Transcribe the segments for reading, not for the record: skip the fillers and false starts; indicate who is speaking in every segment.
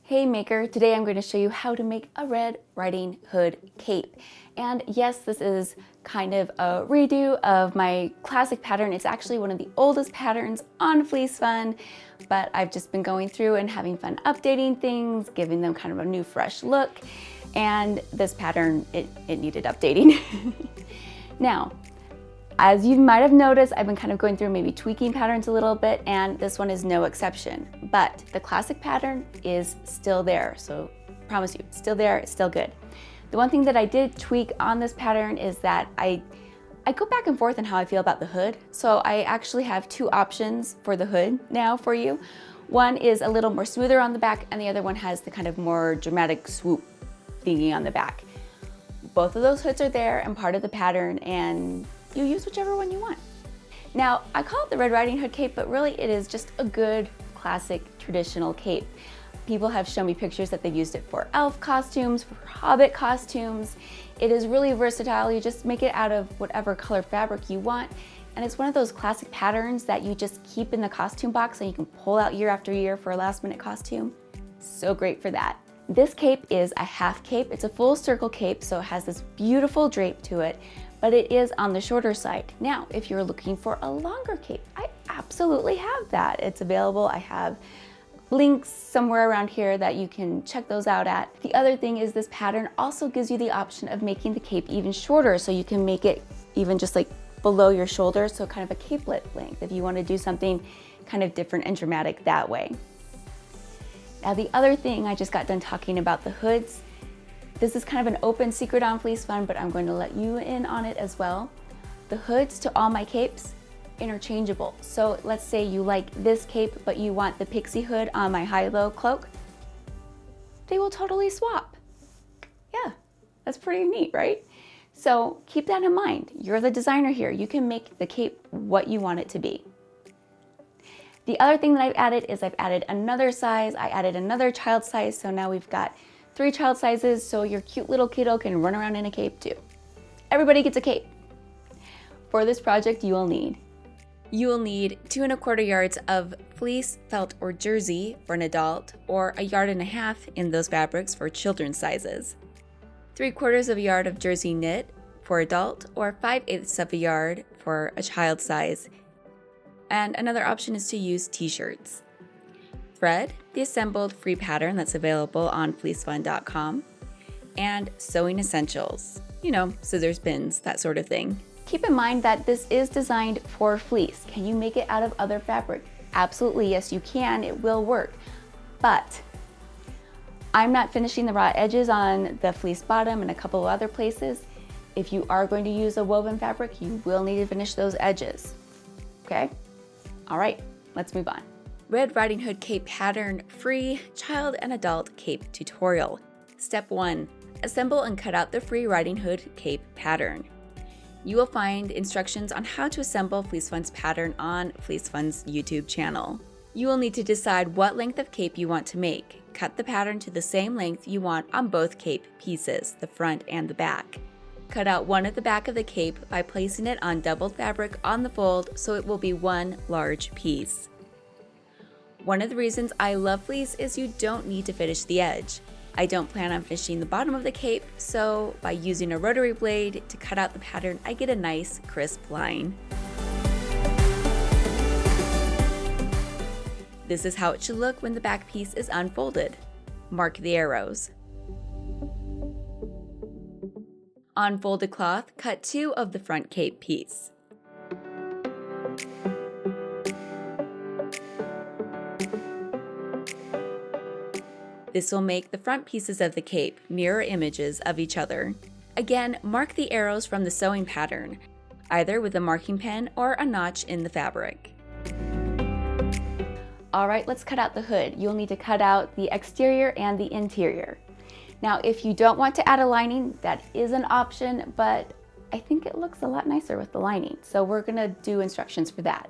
Speaker 1: Hey Maker, today I'm going to show you how to make a Red Riding Hood cape. And yes, this is kind of a redo of my classic pattern. It's actually one of the oldest patterns on Fleece Fun, but I've just been going through and having fun updating things, giving them kind of a new fresh look. And this pattern, it needed updating. Now, as you might have noticed, I've been kind of going through maybe tweaking patterns a little bit, and this one is no exception. But the classic pattern is still there, so I promise you, it's still there, it's still good. The one thing that I did tweak on this pattern is that I go back and forth on how I feel about the hood. So I actually have two options for the hood now for you. One is a little more smoother on the back, and the other one has the kind of more dramatic swoop thingy on the back. Both of those hoods are there and part of the pattern, and you use whichever one you want. Now, I call it the Red Riding Hood cape, but really it is just a good, classic, traditional cape. People have shown me pictures that they've used it for elf costumes, for hobbit costumes. It is really versatile. You just make it out of whatever color fabric you want. And it's one of those classic patterns that you just keep in the costume box and you can pull out year after year for a last minute costume. So great for that. This cape is a half cape. It's a full circle cape, so it has this beautiful drape to it, but it is on the shorter side. Now, if you're looking for a longer cape, I absolutely have that. It's available. I have links somewhere around here that you can check those out at. The other thing is this pattern also gives you the option of making the cape even shorter, so you can make it even just like below your shoulder, so kind of a capelet length if you want to do something kind of different and dramatic that way. Now, the other thing, I just got done talking about the hoods. This is kind of an open secret on Fleece Fun, but I'm going to let you in on it as well. The hoods to all my capes, interchangeable. So let's say you like this cape, but you want the pixie hood on my high-low cloak. They will totally swap. Yeah, that's pretty neat, right? So keep that in mind. You're the designer here. You can make the cape what you want it to be. The other thing that I've added is I've added another size. I added another child size, so now we've got 3 child sizes, so your cute little kiddo can run around in a cape too. Everybody gets a cape. For this project, you will need 2¼ yards of fleece, felt, or jersey for an adult, or 1.5 yards in those fabrics for children's sizes. 3/4 yard of jersey knit for adult, or 5/8 yard for a child size. And another option is to use t-shirts. Thread, the assembled free pattern that's available on fleecefun.com, and sewing essentials, you know, scissors, pins, that sort of thing. Keep in mind that this is designed for fleece. Can you make it out of other fabric? Absolutely, yes you can, it will work. But I'm not finishing the raw edges on the fleece bottom and a couple of other places. If you are going to use a woven fabric, you will need to finish those edges, okay? All right, let's move on. Red Riding Hood cape pattern free child and adult cape tutorial. Step 1, assemble and cut out the free Riding Hood cape pattern. You will find instructions on how to assemble Fleece Fun's pattern on Fleece Fun's YouTube channel. You will need to decide what length of cape you want to make. Cut the pattern to the same length you want on both cape pieces, the front and the back. Cut out one at the back of the cape by placing it on doubled fabric on the fold so it will be one large piece. One of the reasons I love fleece is you don't need to finish the edge. I don't plan on finishing the bottom of the cape, so by using a rotary blade to cut out the pattern, I get a nice crisp line. This is how it should look when the back piece is unfolded. Mark the arrows. On folded cloth, cut 2 of the front cape piece. This will make the front pieces of the cape mirror images of each other. Again, mark the arrows from the sewing pattern, either with a marking pen or a notch in the fabric. All right, let's cut out the hood. You'll need to cut out the exterior and the interior. Now, if you don't want to add a lining, that is an option, but I think it looks a lot nicer with the lining, so we're gonna do instructions for that.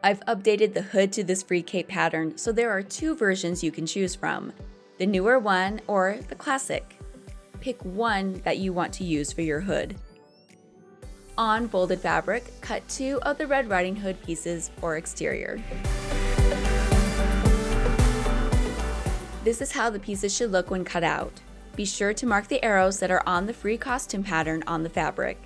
Speaker 1: I've updated the hood to this free cape pattern, so there are 2 versions you can choose from, the newer one or the classic. Pick one that you want to use for your hood. On folded fabric, cut 2 of the Red Riding Hood pieces for exterior. This is how the pieces should look when cut out. Be sure to mark the arrows that are on the free costume pattern on the fabric.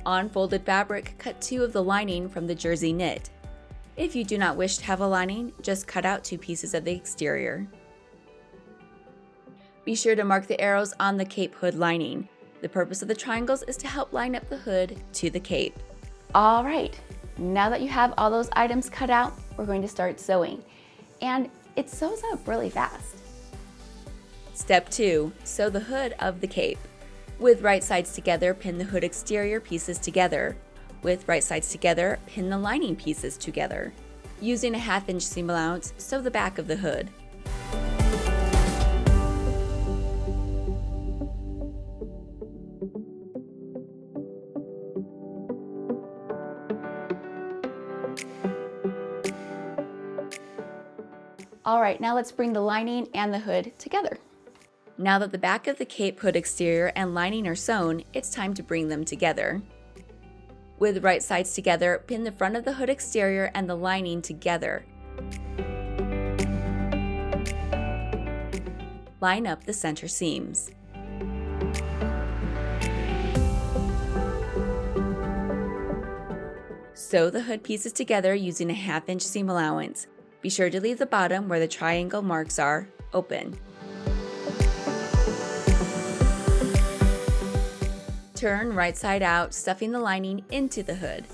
Speaker 1: On folded fabric, cut 2 of the lining from the jersey knit. If you do not wish to have a lining, just cut out 2 pieces of the exterior. Be sure to mark the arrows on the cape hood lining. The purpose of the triangles is to help line up the hood to the cape. All right, now that you have all those items cut out, we're going to start sewing. And it sews up really fast. Step 2, sew the hood of the cape. With right sides together, pin the hood exterior pieces together. With right sides together, pin the lining pieces together. Using a 1/2 inch seam allowance, sew the back of the hood. All right, now let's bring the lining and the hood together. Now that the back of the cape hood exterior and lining are sewn, it's time to bring them together. With right sides together, pin the front of the hood exterior and the lining together. Line up the center seams. Sew the hood pieces together using a 1/2 inch seam allowance. Be sure to leave the bottom where the triangle marks are open. Turn right side out, stuffing the lining into the hood.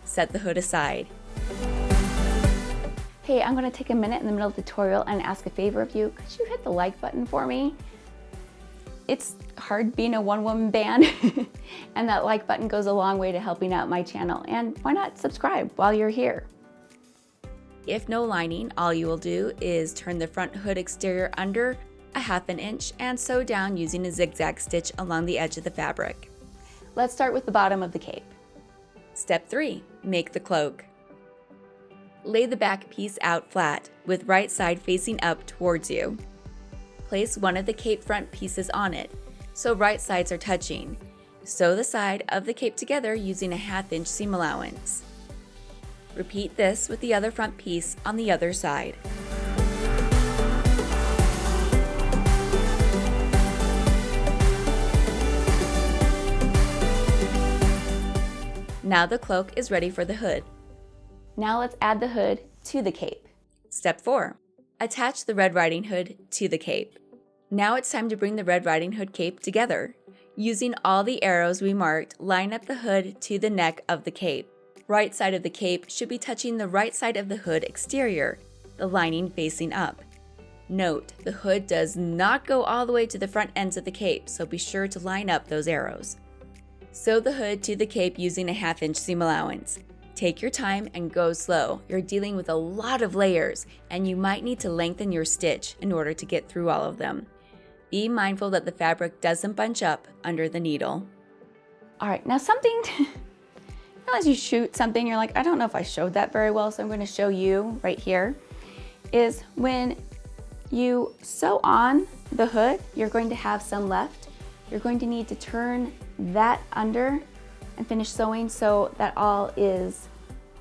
Speaker 1: Set the hood aside. Hey, I'm going to take a minute in the middle of the tutorial and ask a favor of you. Could you hit the like button for me? It's hard being a one-woman band, and that like button goes a long way to helping out my channel. And why not subscribe while you're here? If no lining, all you will do is turn the front hood exterior under a 1/2 inch and sew down using a zigzag stitch along the edge of the fabric. Let's start with the bottom of the cape. Step 3, make the cloak. Lay the back piece out flat, with right side facing up towards you. Place one of the cape front pieces on it, so right sides are touching. Sew the side of the cape together using a 1/2 inch seam allowance. Repeat this with the other front piece on the other side. Now the cloak is ready for the hood. Now let's add the hood to the cape. Step 4. Attach the Red Riding Hood to the cape. Now it's time to bring the Red Riding Hood cape together. Using all the arrows we marked, line up the hood to the neck of the cape. Right side of the cape should be touching the right side of the hood exterior, the lining facing up. Note, the hood does not go all the way to the front ends of the cape, so be sure to line up those arrows. Sew the hood to the cape using a 1/2 inch seam allowance. Take your time and go slow. You're dealing with a lot of layers, and you might need to lengthen your stitch in order to get through all of them. Be mindful that the fabric doesn't bunch up under the needle. All right, now something, as you shoot something, you're like, I don't know if I showed that very well, so I'm going to show you right here, is when you sew on the hood, you're going to have some left. You're going to need to turn that under and finish sewing so that all is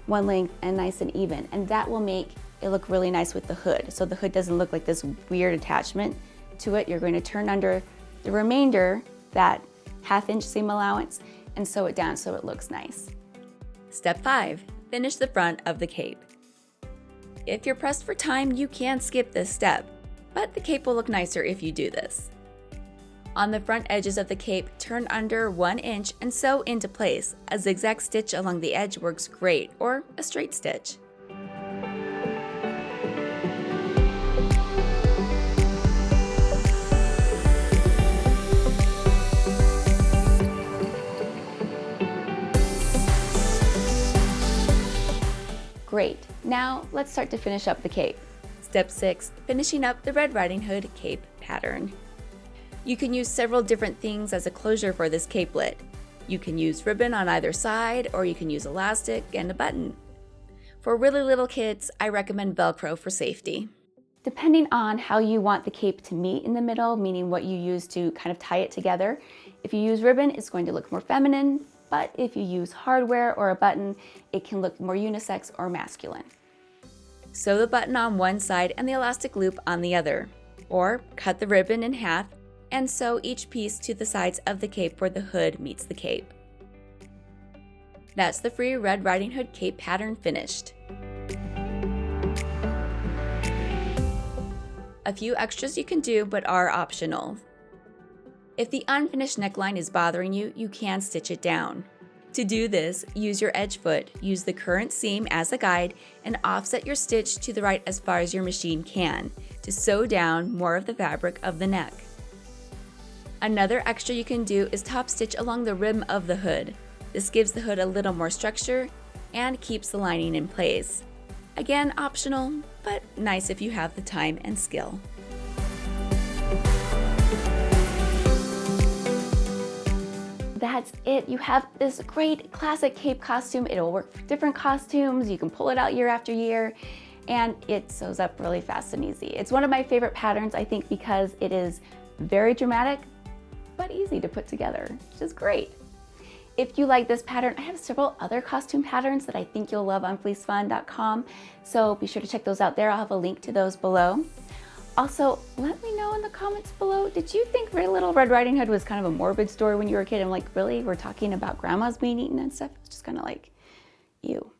Speaker 1: one length and nice and even. And that will make it look really nice with the hood. So the hood doesn't look like this weird attachment to it. You're going to turn under the remainder, that 1/2 inch seam allowance, and sew it down so it looks nice. Step 5, finish the front of the cape. If you're pressed for time, you can skip this step, but the cape will look nicer if you do this. On the front edges of the cape, turn under 1 inch and sew into place. A zigzag stitch along the edge works great, or a straight stitch. Great, now let's start to finish up the cape. Step 6, finishing up the Red Riding Hood cape pattern. You can use several different things as a closure for this capelet. You can use ribbon on either side, or you can use elastic and a button. For really little kids, I recommend Velcro for safety. Depending on how you want the cape to meet in the middle, meaning what you use to kind of tie it together, if you use ribbon, it's going to look more feminine, but if you use hardware or a button, it can look more unisex or masculine. Sew the button on one side and the elastic loop on the other, or cut the ribbon in half and sew each piece to the sides of the cape where the hood meets the cape. That's the free Red Riding Hood cape pattern finished. A few extras you can do but are optional. If the unfinished neckline is bothering you, you can stitch it down. To do this, use your edge foot, use the current seam as a guide, and offset your stitch to the right as far as your machine can to sew down more of the fabric of the neck. Another extra you can do is top stitch along the rim of the hood. This gives the hood a little more structure and keeps the lining in place. Again, optional, but nice if you have the time and skill. That's it. You have this great classic cape costume. It'll work for different costumes. You can pull it out year after year, and it sews up really fast and easy. It's one of my favorite patterns, I think, because it is very dramatic, but easy to put together, which is great. If you like this pattern, I have several other costume patterns that I think you'll love on fleecefun.com, so be sure to check those out there. I'll have a link to those below. Also, let me know in the comments below, did you think Little Red Riding Hood was kind of a morbid story when you were a kid? I'm like, really? We're talking about grandmas being eaten and stuff? It's just kind of like, ew.